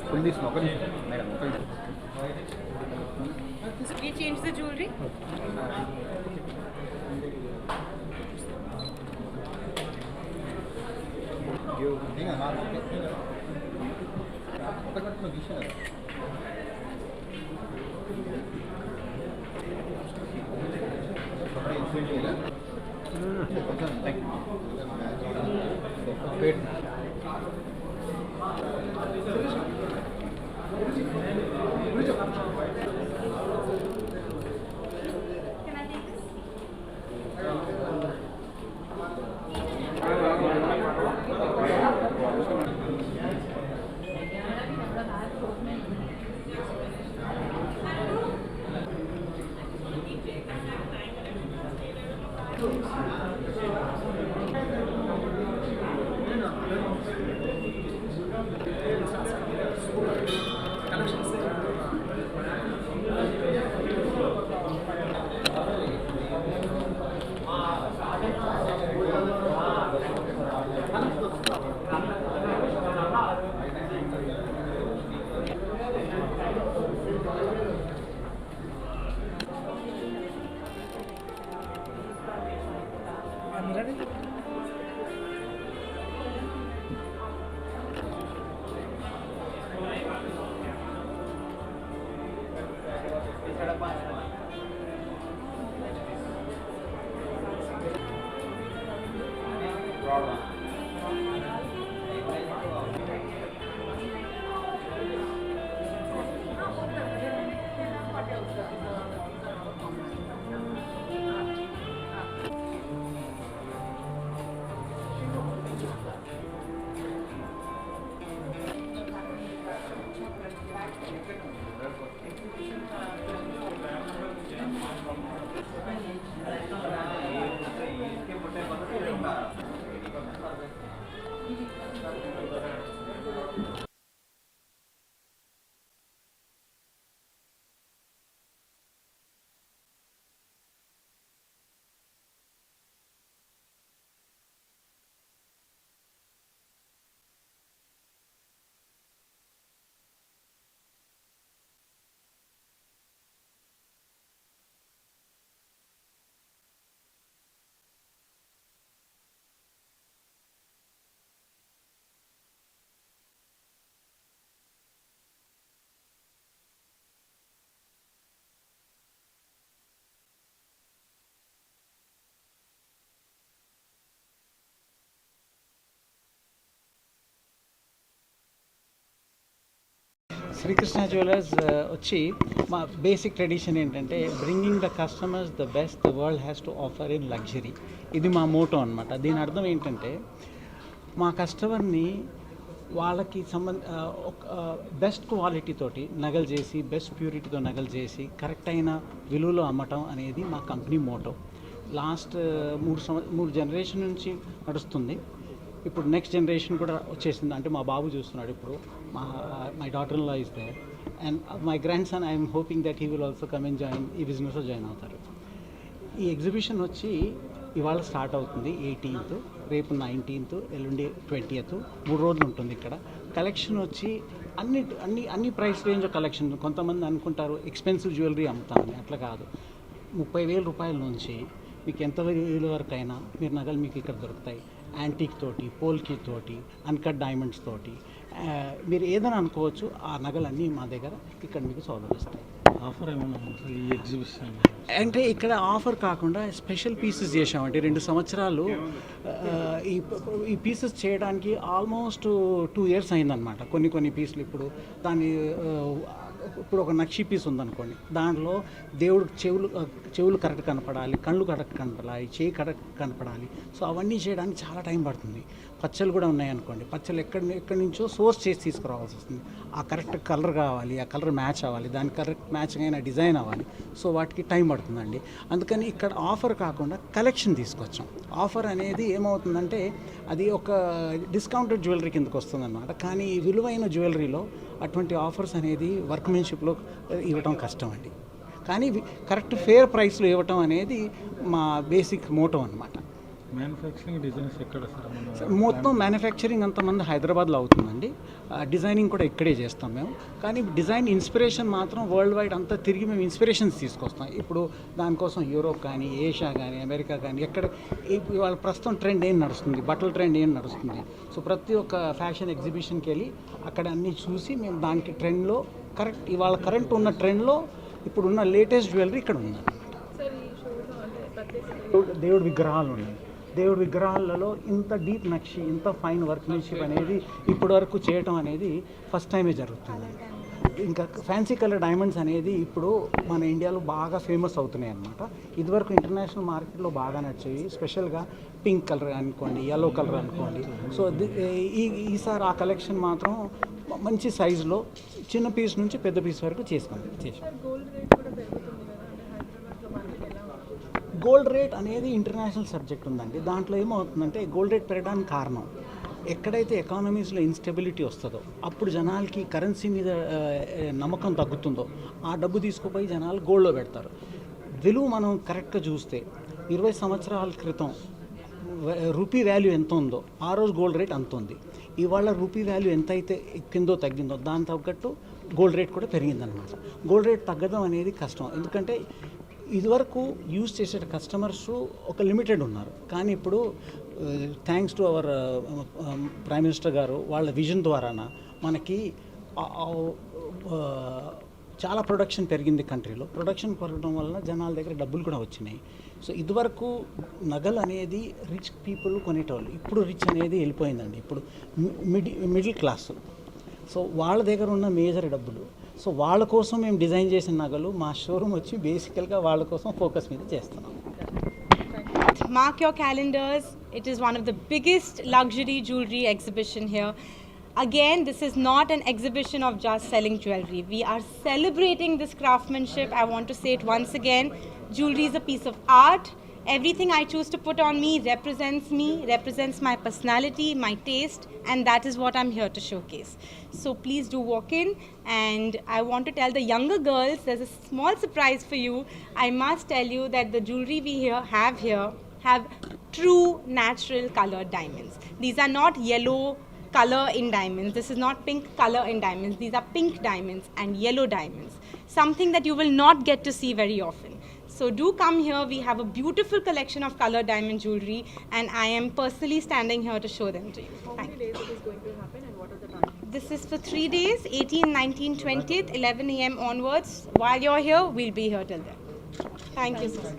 Full తీసిన ఒక madam So we change the jewelry? Srikrishna jewellers వచ్చి మా బేసిక్ ట్రెడిషన్ ఏంటంటే bringing the customers the best the world has to offer in luxury. ఇది మా Moto అనమాట. దీని అర్థం ఏంటంటే మా కస్టమర్ని వాళ్ళకి బెస్ట్ క్వాలిటీ తోటి నగలు చేసి బెస్ట్ ప్యూరిటీతో నగలు చేసి కరెక్ట్ అయిన విలువలో అమ్మటం అనేది మా కంపెనీ మోటో. లాస్ట్ 3 జనరేషన్ నుంచి నడుస్తుంది. ఇప్పుడు నెక్స్ట్ జనరేషన్ కూడా వచ్చేసింది. అంటే మా బాబు చూస్తున్నాడు ఇప్పుడు. My daughter in law is there and my grandson I'm hoping that he will also come and join ఈ బిజినెస్లో జాయిన్ అవుతారు. ఈ ఎగ్జిబిషన్ వచ్చి ఇవాళ స్టార్ట్ అవుతుంది 18th, రేపు 19th, ఎల్లుండి 20th, 3 రోజులు ఉంటుంది ఇక్కడ. కలెక్షన్ వచ్చి అన్ని ప్రైస్ రేంజ్ కలెక్షన్. కొంతమంది అనుకుంటారు ఎక్స్పెన్సివ్ జ్యువెలరీ అమ్ముతామని. అట్లా కాదు. 30,000 రూపాయల నుంచి మీకు ఎంత విలువ వరకు అయినా మీరు నగలు మీకు ఇక్కడ దొరుకుతాయి. యాంటీక్ తోటి, పోల్కి తోటి, అన్కట్ డైమండ్స్ తోటి మీరు ఏదైనా అనుకోవచ్చు. ఆ నగలన్నీ మా దగ్గర ఇక్కడ మీకు సౌలభ్యస్తాయి. ఆఫర్ ఏమన్నా ఈ ఎగ్జిబిషన్ అంటే ఇక్కడ ఆఫర్ కాకుండా స్పెషల్ పీసెస్ చేసామంటే 2 సంవత్సరాలు ఈ పీసెస్ చేయడానికి ఆల్మోస్ట్ 2 years అయిందనమాట. కొన్ని పీసులు ఇప్పుడు ఇప్పుడు ఒక నక్షి పీస్ ఉందనుకోండి, దాంట్లో దేవుడు చెవులు కరెక్ట్ కనపడాలి, కళ్ళు కరెక్ట్ కనపడాలి, చేయి కరెక్ట్ కనపడాలి. సో అవన్నీ చేయడానికి చాలా టైం పడుతుంది. పచ్చలు కూడా ఉన్నాయనుకోండి, పచ్చలు ఎక్కడి నుంచో సోర్స్ చేసి తీసుకురావాల్సి వస్తుంది. ఆ కరెక్ట్ కలర్ కావాలి, ఆ కలర్ మ్యాచ్ అవ్వాలి, దానికి కరెక్ట్ మ్యాచింగ్ అయిన డిజైన్ అవ్వాలి. సో వాటికి టైం పడుతుందండి. అందుకని ఇక్కడ ఆఫర్ కాకుండా కలెక్షన్ తీసుకొచ్చాం. ఆఫర్ అనేది ఏమవుతుందంటే అది ఒక డిస్కౌంటెడ్ జ్యువెలరీ కిందకు వస్తుంది అన్నమాట. కానీ విలువైన జ్యువెలరీలో అటువంటి ఆఫర్స్ అనేది వర్క్మెన్షిప్లో ఇవ్వటం కష్టం అండి. కానీ కరెక్ట్ ఫేర్ ప్రైస్లో ఇవ్వటం అనేది మా బేసిక్ మోటో అన్నమాట. మ్యానుఫ్యాక్చరింగ్ డిజైన్స్ ఎక్కడ సార్ మొత్తం మ్యానుఫ్యాక్చరింగ్ అంతమంది హైదరాబాద్లో అవుతుందండి. డిజైనింగ్ కూడా ఇక్కడే చేస్తాం మేము. కానీ డిజైన్ ఇన్స్పిరేషన్ మాత్రం వరల్డ్ వైడ్ అంతా తిరిగి మేము ఇన్స్పిరేషన్స్ తీసుకొస్తాం. ఇప్పుడు దానికోసం యూరోప్ కానీ, ఏషియా కానీ, అమెరికా కానీ ఎక్కడ ఇవాళ ప్రస్తుతం ట్రెండ్ ఏం నడుస్తుంది, బట్టల ట్రెండ్ ఏం నడుస్తుంది. సో ప్రతి ఒక్క ఫ్యాషన్ ఎగ్జిబిషన్కి వెళ్ళి అక్కడ అన్నీ చూసి మేము దానికి ట్రెండ్లో ఇవాళ కరెంట్ ఉన్న ట్రెండ్లో ఇప్పుడున్న లేటెస్ట్ జ్యువెలరీ ఇక్కడ ఉంది. దేవుడి విగ్రహాలు ఉన్నాయి. దేవుడి విగ్రహాలలో ఇంత డీప్ నక్షి, ఇంత ఫైన్ వర్క్మెన్షిప్ అనేది ఇప్పటి వరకు చేయటం అనేది ఫస్ట్ టైమే జరుగుతుంది. ఇంకా ఫ్యాన్సీ కలర్ డైమండ్స్ అనేది ఇప్పుడు మన ఇండియాలో బాగా ఫేమస్ అవుతున్నాయి అన్నమాట. ఇదివరకు ఇంటర్నేషనల్ మార్కెట్లో బాగా నచ్చాయి. స్పెషల్గా పింక్ కలర్ అనుకోండి, ఎల్లో కలర్ అనుకోండి. సో ఈసారి ఆ కలెక్షన్ మాత్రం మంచి సైజులో చిన్న పీస్ నుంచి పెద్ద పీస్ వరకు చేసాం. గోల్డ్ రేట్ అనేది ఇంటర్నేషనల్ సబ్జెక్ట్ ఉందండి. దాంట్లో ఏమవుతుందంటే గోల్డ్ రేట్ పెరగడానికి కారణం ఎక్కడైతే ఎకానమీస్లో ఇన్స్టెబిలిటీ వస్తుందో అప్పుడు జనాలకి కరెన్సీ మీద నమ్మకం తగ్గుతుందో ఆ డబ్బు తీసుకుపోయి జనాలు గోల్డ్లో పెడతారు. విలువ మనం కరెక్ట్గా చూస్తే 20 సంవత్సరాల క్రితం రూపీ వాల్యూ ఎంత ఉందో ఆ రోజు గోల్డ్ రేట్ అంత ఉంది. ఇవాళ రూపీ వాల్యూ ఎంత అయితే ఎక్కిందో తగ్గిందో దాని తగ్గట్టు గోల్డ్ రేట్ కూడా పెరిగిందనమాట. గోల్డ్ రేట్ తగ్గడం అనేది కష్టం. ఎందుకంటే ఇదివరకు యూజ్ చేసే కస్టమర్స్ ఒక లిమిటెడ్ ఉన్నారు. కానీ ఇప్పుడు thanks to our prime minister గారు వాళ్ళ విజన్ ద్వారాన మనకి చాలా ప్రొడక్షన్ పెరిగింది కంట్రీలో. ప్రొడక్షన్ పెరగడం వలన జనాల దగ్గర డబ్బులు కూడా వచ్చినాయి. సో ఇదివరకు నగలు అనేది రిచ్ పీపుల్ కొనేటోళ్ళు. ఇప్పుడు రిచ్ అనేది వెళ్ళిపోయిందండి. ఇప్పుడు మిడిల్ క్లాస్. సో వాళ్ళ దగ్గర ఉన్న మేజర్ డబ్బులు. సో వాళ్ళ కోసం మేము డిజైన్ చేసిన నగలు మా షోరూమ్ వచ్చి బేసికల్గా వాళ్ళ కోసం ఫోకస్ మీద చేస్తున్నాం. Mark your calendars. It is one of the biggest luxury jewelry exhibition here. Again, this is not an exhibition of just selling jewelry. We are celebrating this craftsmanship. I want to say it once again. Jewelry is a piece of art. Everything I choose to put on me, represents my personality, my taste, and that is what I'm here to showcase. So please do walk in, and I want to tell the younger girls, there's a small surprise for you. I must tell you that the jewelry we have true natural colored diamonds. These are not yellow color in diamonds. This is not pink color in diamonds. These are pink diamonds and yellow diamonds. Something that you will not get to see very often. So do come here. We have a beautiful collection of colored diamond jewelry, and I am personally standing here to show them to you. How many days it is going to happen, and what are the times? This is for 3 days, 18, 19, 20th, 11 a.m. onwards. While you're here, we'll be here till then. Thank you, sir.